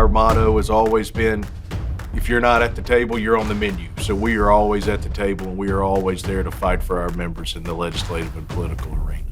our motto has always been, if you're not at the table, you're on the menu. So we are always at the table, and we are always there to fight for our members in the legislative and political arena.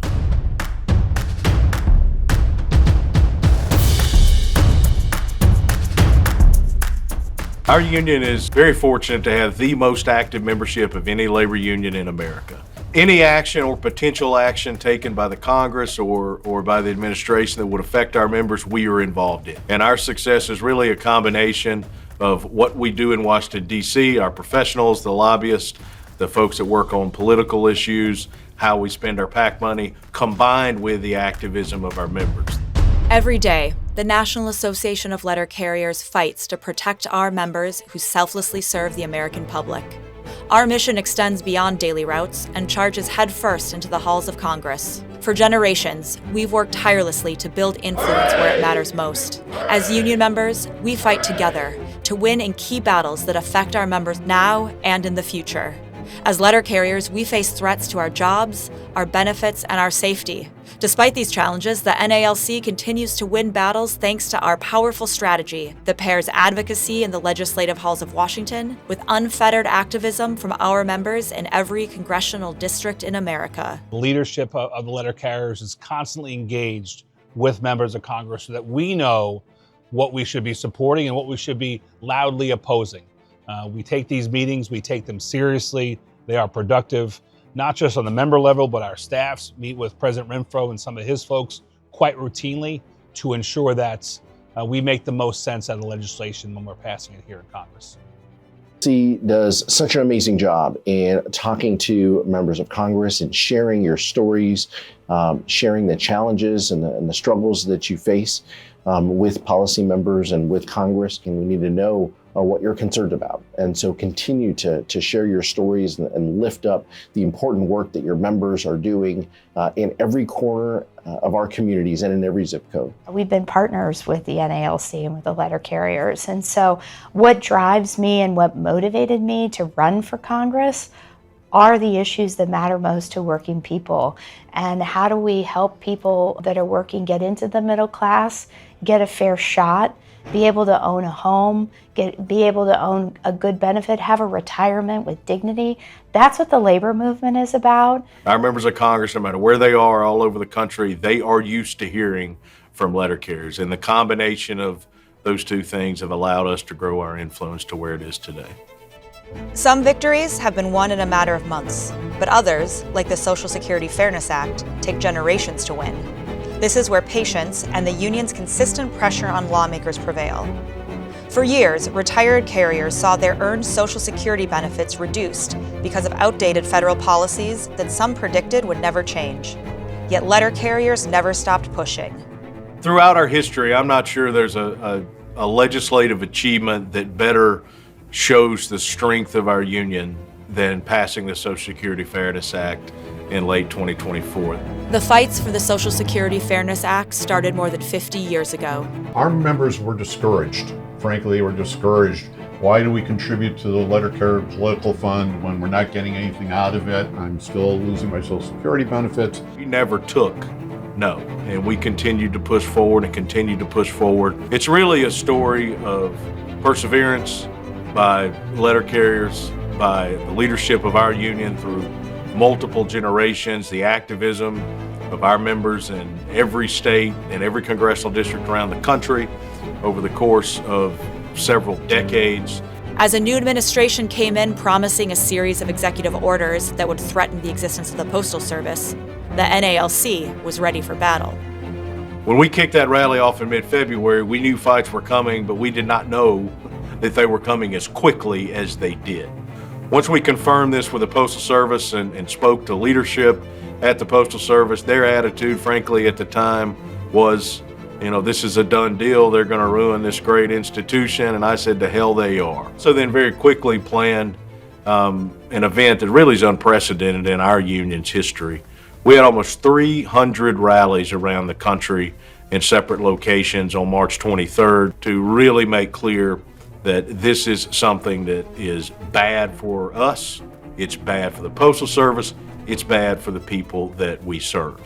Our union is very fortunate to have the most active membership of any labor union in America. Any action or potential action taken by the Congress or by the administration that would affect our members, we are involved in. And our success is really a combination of what we do in Washington, D.C., our professionals, the lobbyists, the folks that work on political issues, how we spend our PAC money, combined with the activism of our members. Every day, the National Association of Letter Carriers fights to protect our members who selflessly serve the American public. Our mission extends beyond daily routes and charges headfirst into the halls of Congress. For generations, we've worked tirelessly to build influence where it matters most. As union members, we fight together to win in key battles that affect our members now and in the future. As letter carriers, we face threats to our jobs, our benefits, and our safety. Despite these challenges, the NALC continues to win battles thanks to our powerful strategy that pairs advocacy in the legislative halls of Washington with unfettered activism from our members in every congressional district in America. The leadership of the letter carriers is constantly engaged with members of Congress so that we know what we should be supporting and what we should be loudly opposing. We take these meetings, we take them seriously. They are productive, not just on the member level, but our staffs meet with President Renfro and some of his folks quite routinely to ensure that we make the most sense out of the legislation when we're passing it here in Congress. He does such an amazing job in talking to members of Congress and sharing your stories, sharing the challenges and the struggles that you face with policy members and with Congress. And we need to know what you're concerned about. And so continue to share your stories and lift up the important work that your members are doing in every corner of our communities and in every zip code. We've been partners with the NALC and with the letter carriers. And so what drives me and what motivated me to run for Congress are the issues that matter most to working people. And how do we help people that are working get into the middle class, get a fair shot, be able to own a home, be able to own a good benefit, have a retirement with dignity. That's what the labor movement is about. Our members of Congress, no matter where they are all over the country, they are used to hearing from letter carriers. And the combination of those two things have allowed us to grow our influence to where it is today. Some victories have been won in a matter of months, but others, like the Social Security Fairness Act, take generations to win. This is where patience and the union's consistent pressure on lawmakers prevail. For years, retired carriers saw their earned Social Security benefits reduced because of outdated federal policies that some predicted would never change. Yet letter carriers never stopped pushing. Throughout our history, I'm not sure there's a legislative achievement that better shows the strength of our union than passing the Social Security Fairness Act in late 2024. The fights for the Social Security Fairness Act started more than 50 years ago. Our members were discouraged. Frankly, they were discouraged. Why do we contribute to the letter carrier political fund when we're not getting anything out of it? I'm still losing my Social Security benefits. We never took no, and we continued to push forward and continue to push forward. It's really a story of perseverance by letter carriers, by the leadership of our union through multiple generations, the activism of our members in every state and every congressional district around the country over the course of several decades. As a new administration came in promising a series of executive orders that would threaten the existence of the Postal Service, the NALC was ready for battle. When we kicked that rally off in mid-February, we knew fights were coming, but we did not know that they were coming as quickly as they did. Once we confirmed this with the Postal Service and spoke to leadership at the Postal Service, their attitude, frankly, at the time was, this is a done deal. They're going to ruin this great institution. And I said, to hell they are. So then very quickly planned an event that really is unprecedented in our union's history. We had almost 300 rallies around the country in separate locations on March 23rd to really make clear that this is something that is bad for us, it's bad for the Postal Service, it's bad for the people that we serve.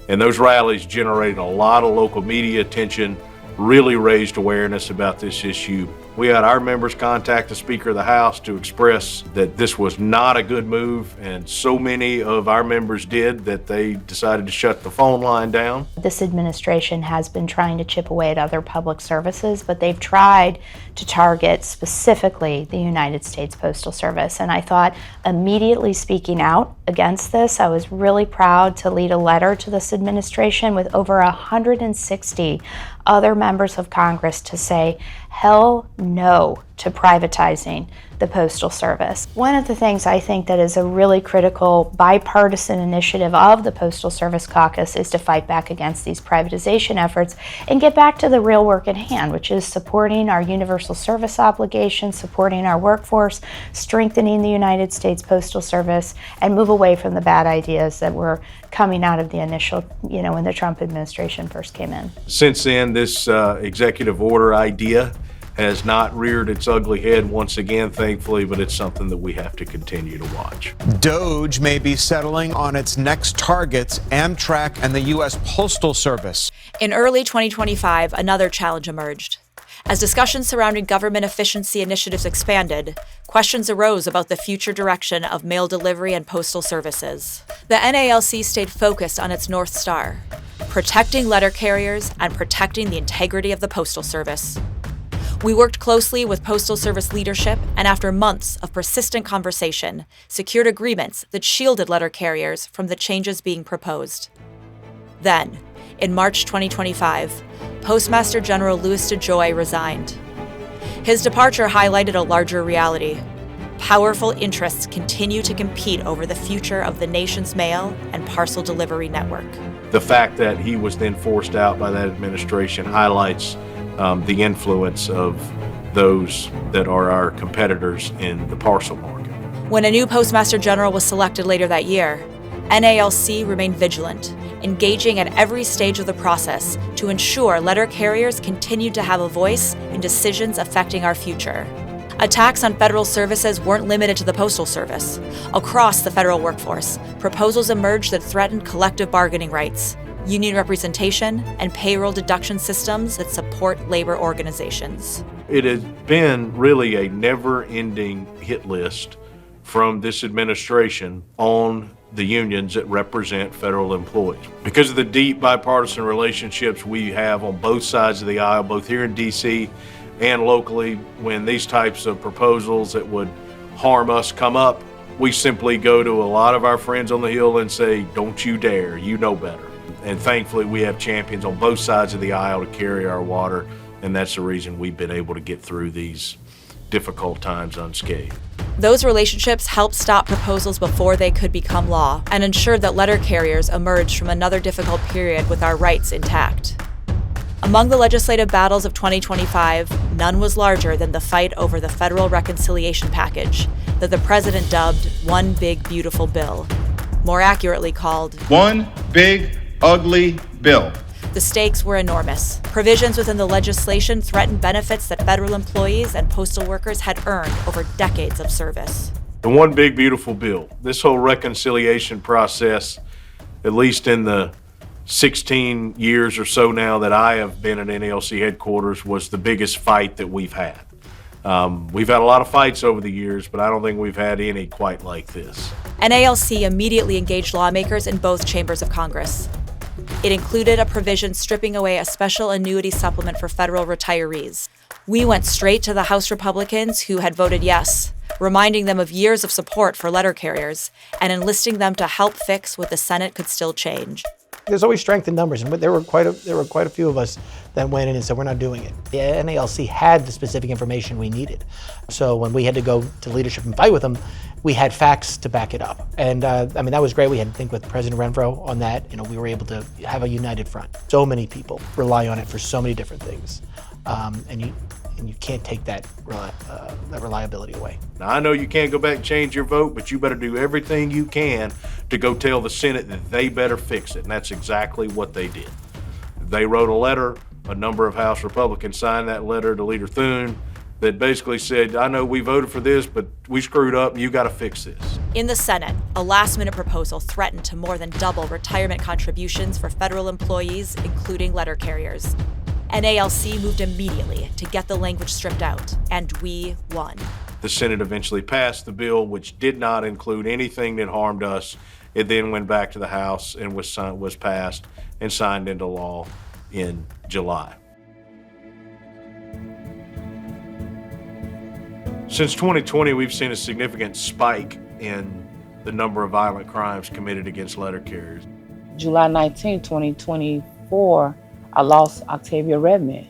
And those rallies generated a lot of local media attention, really raised awareness about this issue. We had our members contact the Speaker of the House to express that this was not a good move, and so many of our members did that they decided to shut the phone line down. This administration has been trying to chip away at other public services, but they've tried to target specifically the United States Postal Service. And I thought immediately speaking out against this, I was really proud to lead a letter to this administration with over 160 other members of Congress to say, hell no to privatizing the Postal Service. One of the things I think that is a really critical bipartisan initiative of the Postal Service Caucus is to fight back against these privatization efforts and get back to the real work at hand, which is supporting our universal service obligations, supporting our workforce, strengthening the United States Postal Service, and move away from the bad ideas that were coming out of the initial, when the Trump administration first came in. Since then, this executive order idea has not reared its ugly head once again, thankfully, but it's something that we have to continue to watch. DOJ may be settling on its next targets, Amtrak and the U.S. Postal Service. In early 2025, another challenge emerged. As discussions surrounding government efficiency initiatives expanded, questions arose about the future direction of mail delivery and postal services. The NALC stayed focused on its North Star, protecting letter carriers and protecting the integrity of the Postal Service. We worked closely with Postal Service leadership and after months of persistent conversation, secured agreements that shielded letter carriers from the changes being proposed. Then, in March 2025, Postmaster General Louis DeJoy resigned. His departure highlighted a larger reality. Powerful interests continue to compete over the future of the nation's mail and parcel delivery network. The fact that he was then forced out by that administration highlights the influence of those that are our competitors in the parcel market. When a new Postmaster General was selected later that year, NALC remained vigilant, engaging at every stage of the process to ensure letter carriers continued to have a voice in decisions affecting our future. Attacks on federal services weren't limited to the Postal Service. Across the federal workforce, proposals emerged that threatened collective bargaining rights, union representation, and payroll deduction systems that support labor organizations. It has been really a never-ending hit list from this administration on the unions that represent federal employees. Because of the deep bipartisan relationships we have on both sides of the aisle, both here in DC and locally, when these types of proposals that would harm us come up, we simply go to a lot of our friends on the Hill and say, don't you dare, you know better. And thankfully, we have champions on both sides of the aisle to carry our water, and that's the reason we've been able to get through these difficult times unscathed. Those relationships helped stop proposals before they could become law and ensured that letter carriers emerged from another difficult period with our rights intact. Among the legislative battles of 2025, none was larger than the fight over the federal reconciliation package that the president dubbed One Big Beautiful Bill, more accurately called One Big Ugly Bill. The stakes were enormous. Provisions within the legislation threatened benefits that federal employees and postal workers had earned over decades of service. The One Big Beautiful Bill, this whole reconciliation process, at least in the 16 years or so now that I have been at NALC headquarters, was the biggest fight that we've had. We've had a lot of fights over the years, but I don't think we've had any quite like this. NALC immediately engaged lawmakers in both chambers of Congress. It included a provision stripping away a special annuity supplement for federal retirees. We went straight to the House Republicans who had voted yes, reminding them of years of support for letter carriers and enlisting them to help fix what the Senate could still change. There's always strength in numbers, and there were quite a few of us that went in and said, we're not doing it. The NALC had the specific information we needed. So when we had to go to leadership and fight with them, we had facts to back it up. And that was great. We had to think with President Renfro on that. We were able to have a united front. So many people rely on it for so many different things. And you can't take that reliability away. Now, I know you can't go back and change your vote, but you better do everything you can to go tell the Senate that they better fix it, and that's exactly what they did. They wrote a letter, a number of House Republicans signed that letter to Leader Thune that basically said, I know we voted for this, but we screwed up, and you got to fix this. In the Senate, a last-minute proposal threatened to more than double retirement contributions for federal employees, including letter carriers. NALC moved immediately to get the language stripped out, and we won. The Senate eventually passed the bill, which did not include anything that harmed us. It then went back to the House and was passed and signed into law in July. Since 2020, we've seen a significant spike in the number of violent crimes committed against letter carriers. July 19, 2024, I lost Octavia Redmond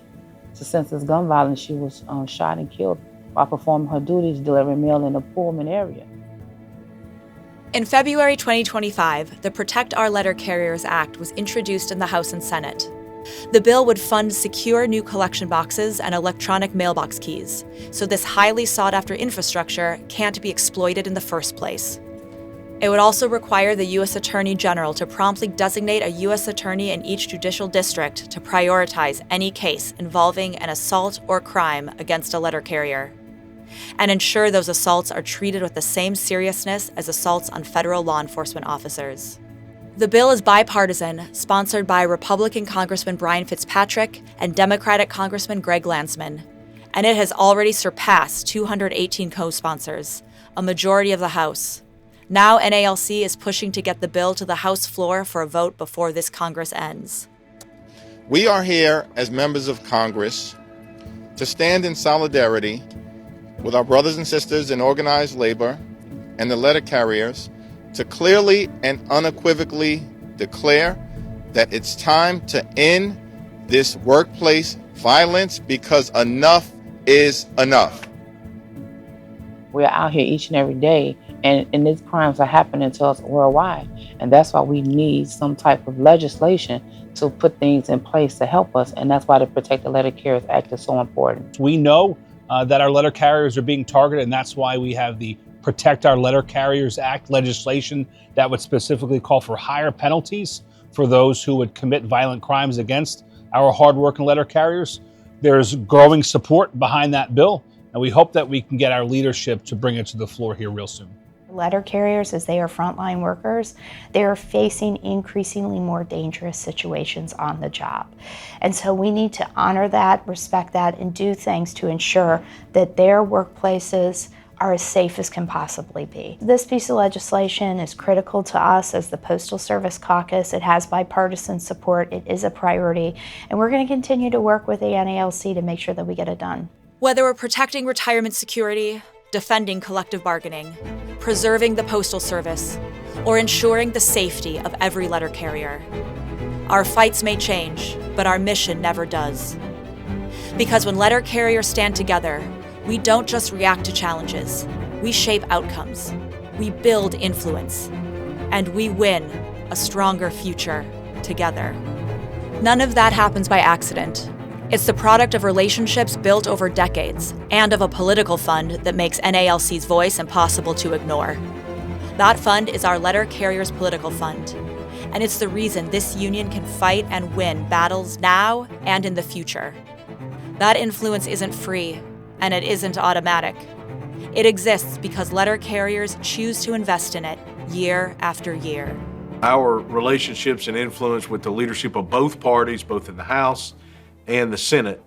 to senseless gun violence. She was shot and killed while performing her duties delivering mail in the Pullman area. In February 2025, the Protect Our Letter Carriers Act was introduced in the House and Senate. The bill would fund secure new collection boxes and electronic mailbox keys, so this highly sought-after infrastructure can't be exploited in the first place. It would also require the U.S. Attorney General to promptly designate a U.S. attorney in each judicial district to prioritize any case involving an assault or crime against a letter carrier, and ensure those assaults are treated with the same seriousness as assaults on federal law enforcement officers. The bill is bipartisan, sponsored by Republican Congressman Brian Fitzpatrick and Democratic Congressman Greg Landsman, and it has already surpassed 218 co-sponsors, a majority of the House. Now NALC is pushing to get the bill to the House floor for a vote before this Congress ends. We are here as members of Congress to stand in solidarity with our brothers and sisters in organized labor and the letter carriers to clearly and unequivocally declare that it's time to end this workplace violence because enough is enough. We're out here each and every day, and these crimes are happening to us worldwide. And that's why we need some type of legislation to put things in place to help us. And that's why the Protect the Letter Carriers Act is so important. We know that our letter carriers are being targeted, and that's why we have the Protect Our Letter Carriers Act legislation that would specifically call for higher penalties for those who would commit violent crimes against our hardworking letter carriers. There's growing support behind that bill, and we hope that we can get our leadership to bring it to the floor here real soon. Letter carriers, as they are frontline workers, they are facing increasingly more dangerous situations on the job. And so we need to honor that, respect that, and do things to ensure that their workplaces are as safe as can possibly be. This piece of legislation is critical to us as the Postal Service Caucus. It has bipartisan support. It is a priority. And we're going to continue to work with the NALC to make sure that we get it done. Whether we're protecting retirement security, defending collective bargaining, preserving the Postal Service, or ensuring the safety of every letter carrier, our fights may change, but our mission never does. Because when letter carriers stand together, we don't just react to challenges, we shape outcomes, we build influence, and we win a stronger future together. None of that happens by accident. It's the product of relationships built over decades and of a political fund that makes NALC's voice impossible to ignore. That fund is our Letter Carriers Political Fund, and it's the reason this union can fight and win battles now and in the future. That influence isn't free, and it isn't automatic. It exists because letter carriers choose to invest in it year after year. Our relationships and influence with the leadership of both parties, both in the House and the Senate,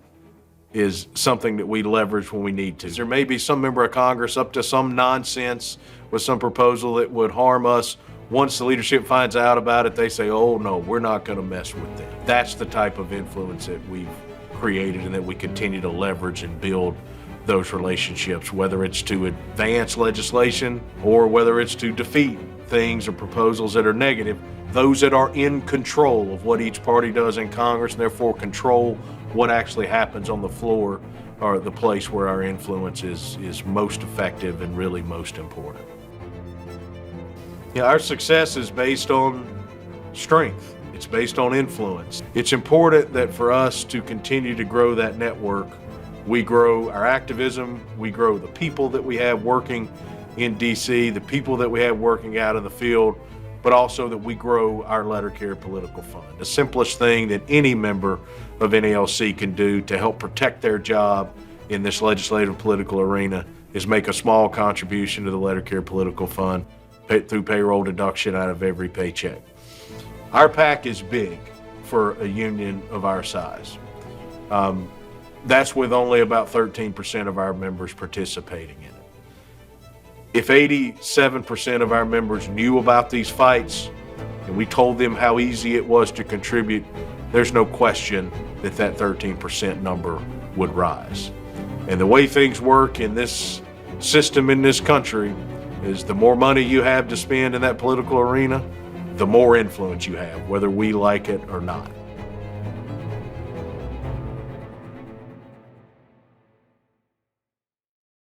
is something that we leverage when we need to. There may be some member of Congress up to some nonsense with some proposal that would harm us. Once the leadership finds out about it, they say, oh no, we're not gonna mess with that. That's the type of influence that we've created and that we continue to leverage and build those relationships, whether it's to advance legislation or whether it's to defeat things or proposals that are negative. Those that are in control of what each party does in Congress and therefore control what actually happens on the floor are the place where our influence is most effective and really most important. Our success is based on strength. It's based on influence. It's important that for us to continue to grow that network, we grow our activism, we grow the people that we have working in DC, the people that we have working out in the field, but also that we grow our letter carrier political fund. The simplest thing that any member of NALC can do to help protect their job in this legislative political arena is make a small contribution to the letter carrier political fund through payroll deduction out of every paycheck. Our PAC is big for a union of our size. That's with only about 13% of our members participating in it. If 87% of our members knew about these fights and we told them how easy it was to contribute, there's no question that that 13% number would rise. And the way things work in this system in this country is the more money you have to spend in that political arena, the more influence you have, whether we like it or not.